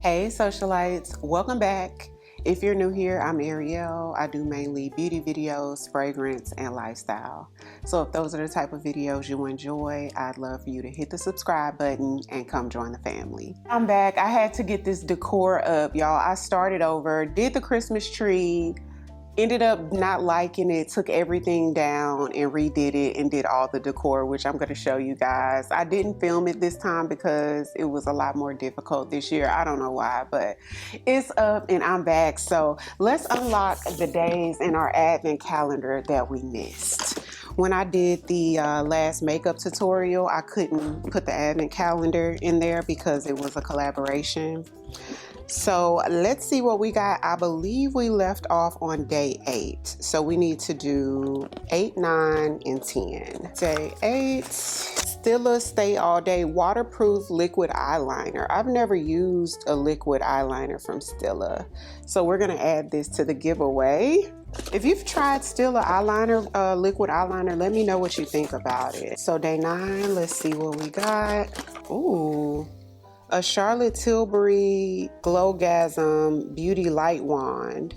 Hey socialites, welcome back. If you're new here, I'm Ariel. I do mainly beauty videos, fragrance, and lifestyle. So if those are the type of videos you enjoy, I'd love for you to hit the subscribe button and come join the family. I'm back. I had to get this decor up, y'all. I started over, did the Christmas tree, ended up not liking it, took everything down and redid it and did all the decor, which I'm going to show you guys. I didn't film it this time because it was a lot more difficult this year. I don't know why, but it's up and I'm back. So let's unlock the days in our advent calendar that we missed. When I did the last makeup tutorial, I couldn't put the advent calendar in there because it was a collaboration. So let's see what we got. I believe we left off on day 8. So we need to do 8, 9, and 10. Day 8, Stila Stay All Day Waterproof Liquid Eyeliner. I've never used a liquid eyeliner from Stila. So we're gonna add this to the giveaway. If you've tried Stila eyeliner, liquid eyeliner, let me know what you think about it. So day 9, let's see what we got. Ooh. A Charlotte Tilbury Glowgasm Beauty Light Wand.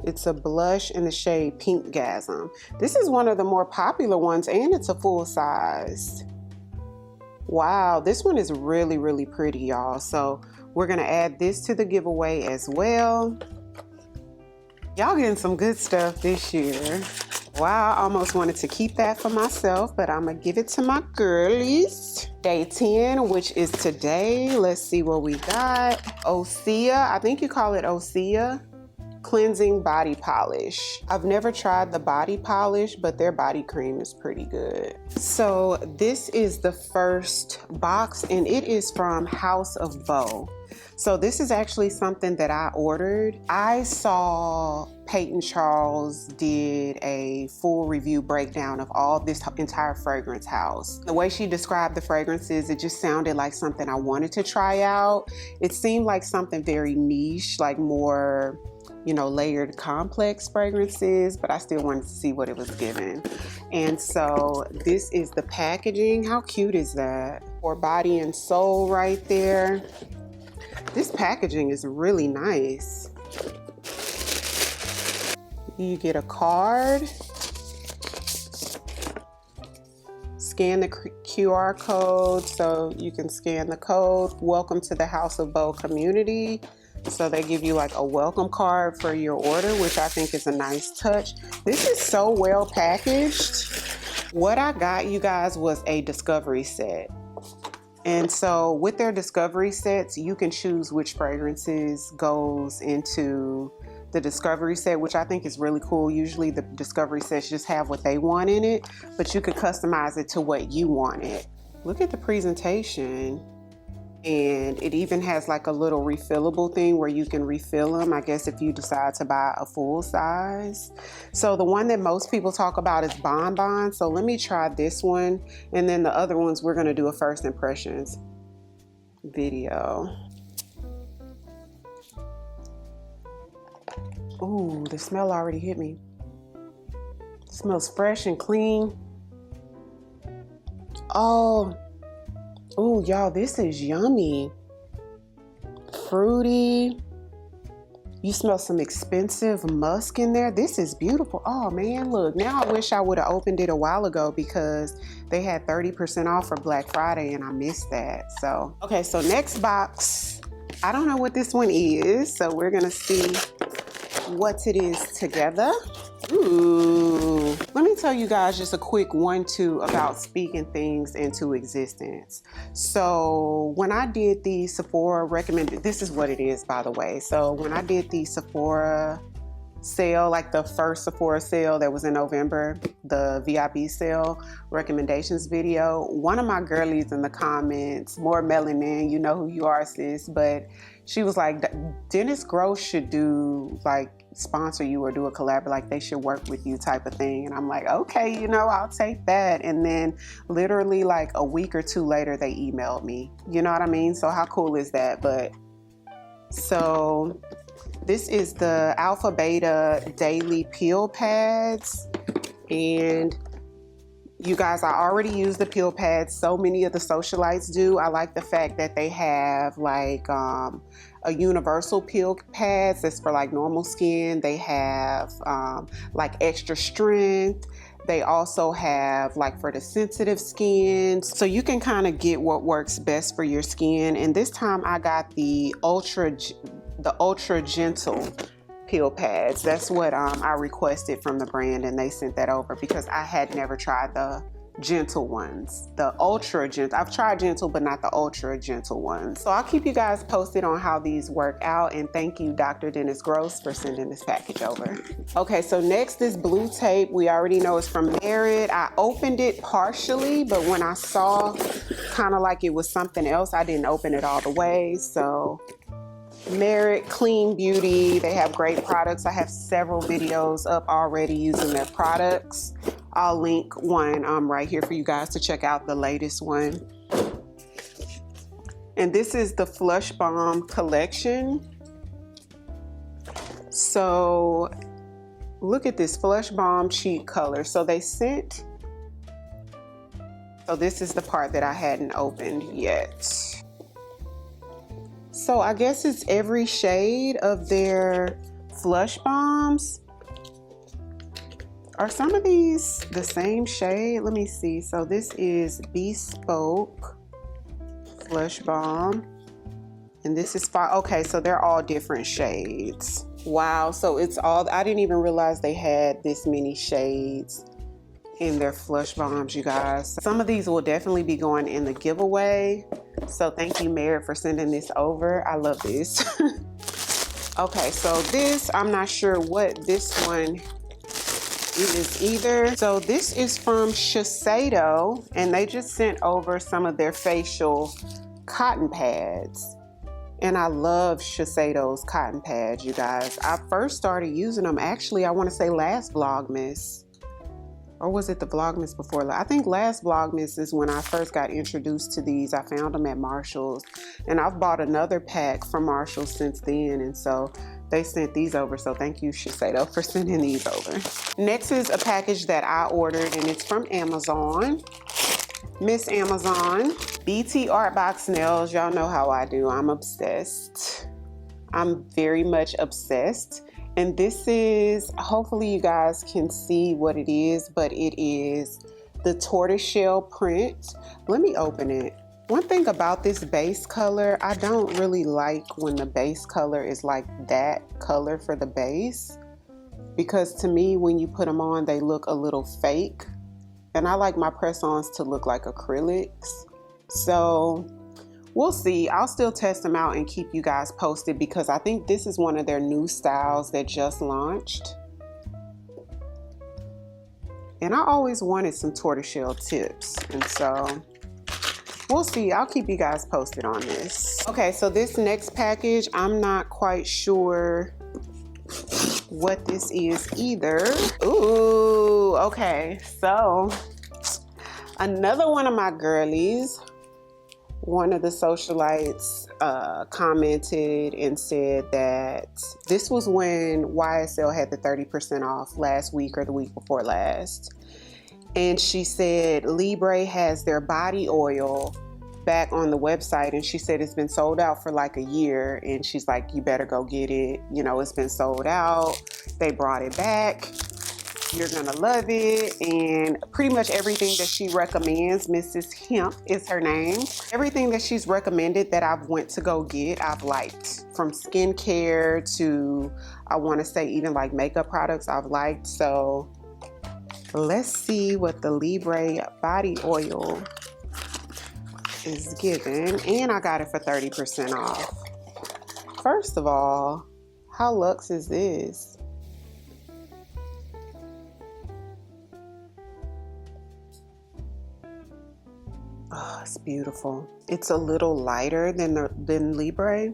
It's a blush in the shade Pink Gasm. This is one of the more popular ones and it's a full size. Wow, this one is really, really pretty, y'all. So we're gonna add this to the giveaway as well. Y'all getting some good stuff this year. Wow, I almost wanted to keep that for myself, but I'm gonna give it to my girlies. Day 10, which is today. Let's see what we got. Osea, I think you call it Osea, Cleansing Body Polish. I've never tried the body polish, but their body cream is pretty good. So this is the first box and it is from House of Beau. So this is actually something that I ordered. I saw Peyton Charles did a full review breakdown of all this entire fragrance house. The way she described the fragrances, it just sounded like something I wanted to try out. It seemed like something very niche, like more, you know, layered complex fragrances, but I still wanted to see what it was giving. And so this is the packaging. How cute is that? For body and soul right there. This packaging is really nice. You get a card. Scan the QR code so you can scan the code. Welcome to the House of Beau community. So they give you like a welcome card for your order, which I think is a nice touch. This is so well packaged. What I got, you guys, was a discovery set. And so with their discovery sets, you can choose which fragrances goes into the discovery set, which I think is really cool. Usually the discovery sets just have what they want in it, but you could customize it to what you wanted. Look at the presentation. And it even has like a little refillable thing where you can refill them, I guess, if you decide to buy a full size. So the one that most people talk about is Bon Bon. So let me try this one. And then the other ones, we're gonna do a first impressions video. Ooh, the smell already hit me. It smells fresh and clean. Oh. Oh, y'all, this is yummy. Fruity. You smell some expensive musk in there. This is beautiful. Oh man, look, now I wish I would have opened it a while ago because they had 30% off for Black Friday and I missed that. So, okay, so next box. I don't know what this one is, so we're gonna see what it is together. Ooh, let me tell you guys just a quick 1-2 about speaking things into existence. So when I did the Sephora recommended, this is what it is, by the way. So when I did the Sephora sale, like the first Sephora sale that was in November, the VIP sale recommendations video, one of my girlies in the comments, more melanin, you know who you are, sis, but she was like, Dennis Gross should do like sponsor you or do a collab, like they should work with you type of thing. And I'm like, okay, you know, I'll take that. And then literally like a week or 2 later, they emailed me, you know what I mean? So how cool is that? But so this is the Alpha Beta Daily Peel Pads. And You guys, I already use the peel pads. So many of the socialites do. I like the fact that they have like a universal peel pads that's for like normal skin. They have like extra strength. They also have like for the sensitive skin. So you can kind of get what works best for your skin. And this time I got the ultra gentle peel pads. That's what I requested from the brand, and they sent that over because I had never tried the gentle ones, the ultra gentle. I've tried gentle, but not the ultra gentle ones. So I'll keep you guys posted on how these work out, and thank you, Dr. Dennis Gross, for sending this package over. Okay, so next is blue tape. We already know it's from Merit. I opened it partially, but when I saw kind of like it was something else, I didn't open it all the way. So Merit Clean Beauty, they have great products. I have several videos up already using their products. I'll link one right here for you guys to check out the latest one. And this is the Flush Bomb collection. So look at this Flush Bomb cheek color. So they sent, so this is the part that I hadn't opened yet. So I guess it's every shade of their Flush Bombs. Are some of these the same shade? Let me see. So this is Bespoke Flush Bomb. And this is fine. Okay, so they're all different shades. Wow, so it's all, I didn't even realize they had this many shades in their Flush Bombs, you guys. Some of these will definitely be going in the giveaway. So thank you, Merit, for sending this over. I love this. Okay, so this, I'm not sure what this one is either. So this is from Shiseido, and they just sent over some of their facial cotton pads. And I love Shiseido's cotton pads, you guys. I first started using them, actually, I want to say last Vlogmas. Or was it the Vlogmas before? I think last Vlogmas is when I first got introduced to these. I found them at Marshall's, and I've bought another pack from Marshall's since then, and so they sent these over. So thank you, Shiseido, for sending these over. Next is a package that I ordered, and it's from Amazon. Miss Amazon. BT Art Box Nails. Y'all know how I do. I'm obsessed. I'm very much obsessed. And this is, hopefully you guys can see what it is, but it is the tortoiseshell print. Let me open it. One thing about this base color, I don't really like when the base color is like that color for the base, because to me, when you put them on, they look a little fake. And I like my press-ons to look like acrylics. So we'll see. I'll still test them out and keep you guys posted, because I think this is one of their new styles that just launched. And I always wanted some tortoiseshell tips, and so we'll see. I'll keep you guys posted on this. Okay, so this next package, I'm not quite sure what this is either. Ooh, okay. So another one of my girlies, one of the socialites commented and said that this was when YSL had the 30% off last week or the week before last. And she said Libre has their body oil back on the website, and she said it's been sold out for like a year, and she's like, you better go get it. You know, it's been sold out. They brought it back. You're gonna love it. And pretty much everything that she recommends, Mrs. Hemp is her name, everything that she's recommended that I've went to go get, I've liked. From skincare to, I want to say, even like makeup products, I've liked. So let's see what the Libre body oil is given. And I got it for 30% off. First of all, how luxe is this? Oh, it's beautiful. It's a little lighter than Libre,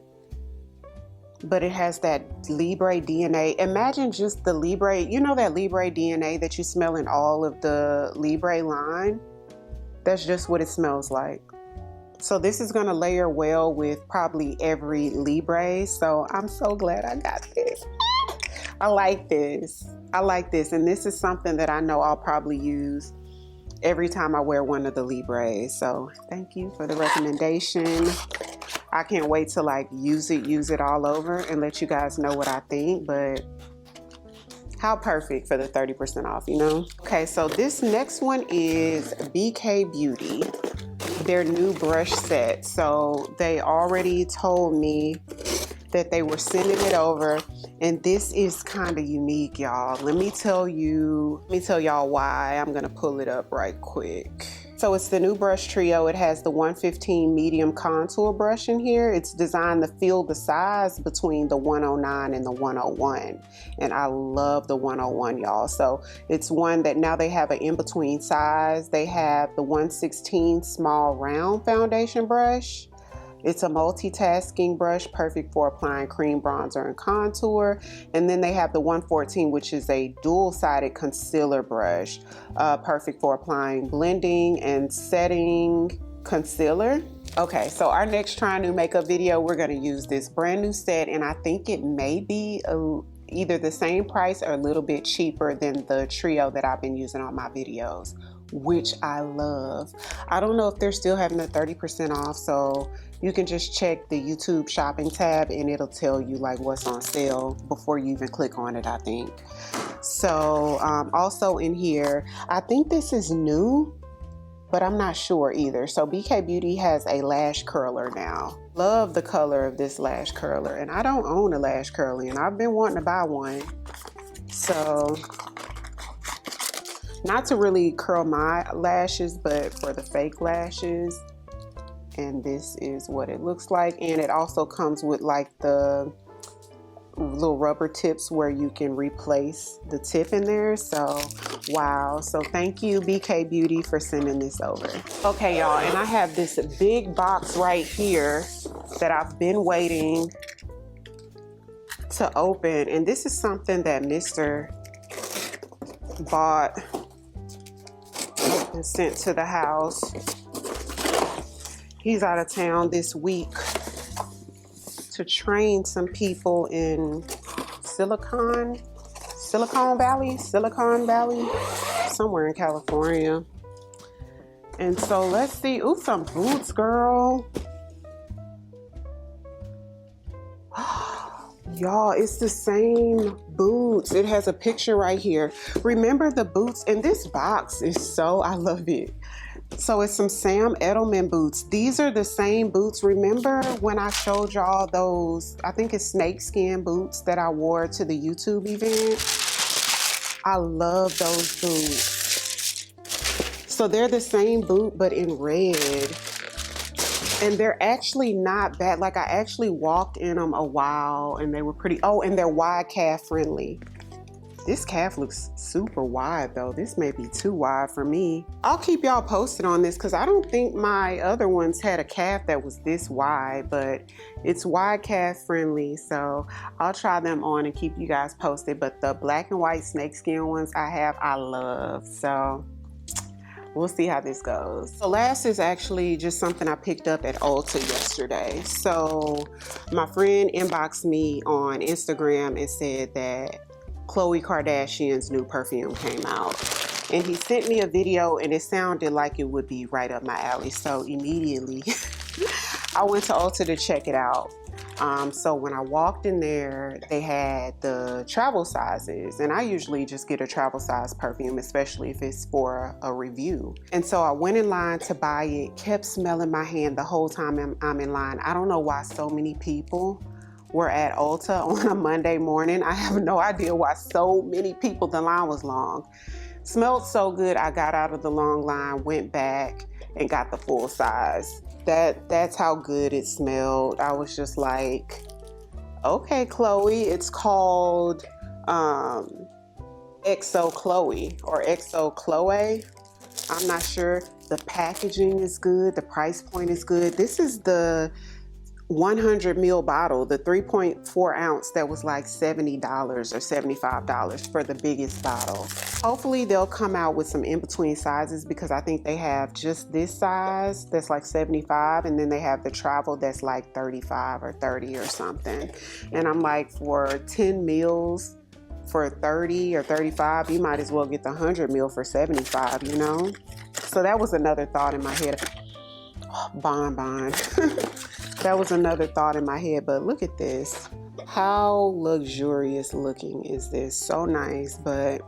but it has that Libre DNA. Imagine just the Libre, you know that Libre DNA that you smell in all of the Libre line? That's just what it smells like. So this is gonna layer well with probably every Libre. So I'm so glad I got this. I like this. I like this. And this is something that I know I'll probably use every time I wear one of the Libres. So thank you for the recommendation. I can't wait to like use it all over and let you guys know what I think, but how perfect for the 30% off, you know? Okay, so this next one is BK Beauty, their new brush set. So they already told me that they were sending it over, and this is kind of unique, y'all. Let me tell y'all why. I'm gonna pull it up right quick. So it's the new brush trio. It has the 115 medium contour brush in here. It's designed to feel the size between the 109 and the 101. And I love the 101, y'all. So it's one that now they have an in-between size. They have the 116 small round foundation brush. It's a multitasking brush, perfect for applying cream bronzer and contour. And then they have the 114, which is a dual-sided concealer brush, perfect for applying blending and setting concealer. Okay, so our next try new makeup video, we're gonna use this brand new set, and I think it may be either the same price or a little bit cheaper than the trio that I've been using on my videos, which I love. I don't know if they're still having the 30% off, so you can just check the YouTube shopping tab and it'll tell you like what's on sale before you even click on it, I think. So also in here, I think this is new, but I'm not sure either. So BK Beauty has a lash curler now. Love the color of this lash curler, and I don't own a lash curler, and I've been wanting to buy one. So not to really curl my lashes, but for the fake lashes. And this is what it looks like. And it also comes with like the little rubber tips where you can replace the tip in there. So wow. So thank you BK Beauty for sending this over. Okay, y'all, and I have this big box right here that I've been waiting to open. And this is something that Mr. bought and sent to the house. He's out of town this week to train some people in Silicon Valley, somewhere in California. And so let's see. Ooh, some boots, girl. Y'all, it's the same boots. It has a picture right here. Remember the boots? And this box is so, I love it. So it's some Sam Edelman boots. These are the same boots. Remember when I showed y'all those, I think it's snakeskin boots that I wore to the YouTube event? I love those boots. So they're the same boot, but in red. And they're actually not bad. Like I actually walked in them a while and they were pretty, oh, and they're wide calf friendly. This calf looks super wide though. This may be too wide for me. I'll keep y'all posted on this because I don't think my other ones had a calf that was this wide, but it's wide calf friendly. So I'll try them on and keep you guys posted. But the black and white snakeskin ones I love. So we'll see how this goes. So last is actually just something I picked up at Ulta yesterday. So my friend inboxed me on Instagram and said that Khloe Kardashian's new perfume came out. And he sent me a video and it sounded like it would be right up my alley. So immediately I went to Ulta to check it out. So when I walked in there, they had the travel sizes, and I usually just get a travel size perfume, especially if it's for a review. And so I went in line to buy it, kept smelling my hand the whole time I'm in line. I don't know why so many people were at Ulta on a Monday morning. I have no idea why so many people, the line was long. Smelled so good, I got out of the long line, went back and got the full size. That's how good it smelled. I was just like, okay, Khloe. It's called XO Khloe or XO Khloe. I'm not sure. The packaging is good. The price point is good. This is the 100 ml bottle, the 3.4 ounce that was like $70 or $75 for the biggest bottle. Hopefully they'll come out with some in-between sizes because I think they have just this size that's like 75, and then they have the travel that's like 35 or 30 or something. And I'm like, for 10 meals for 30 or 35, you might as well get the 100 ml for 75, you know? So that was another thought in my head. Oh, bonbon. That was another thought in my head, but look at this. How luxurious looking is this? So nice, but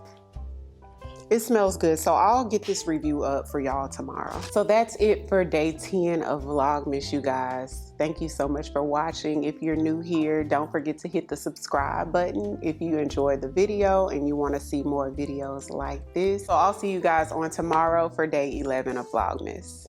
it smells good. So I'll get this review up for y'all tomorrow. So that's it for day 10 of Vlogmas, you guys. Thank you so much for watching. If you're new here, don't forget to hit the subscribe button if you enjoyed the video and you want to see more videos like this. So I'll see you guys on tomorrow for day 11 of Vlogmas.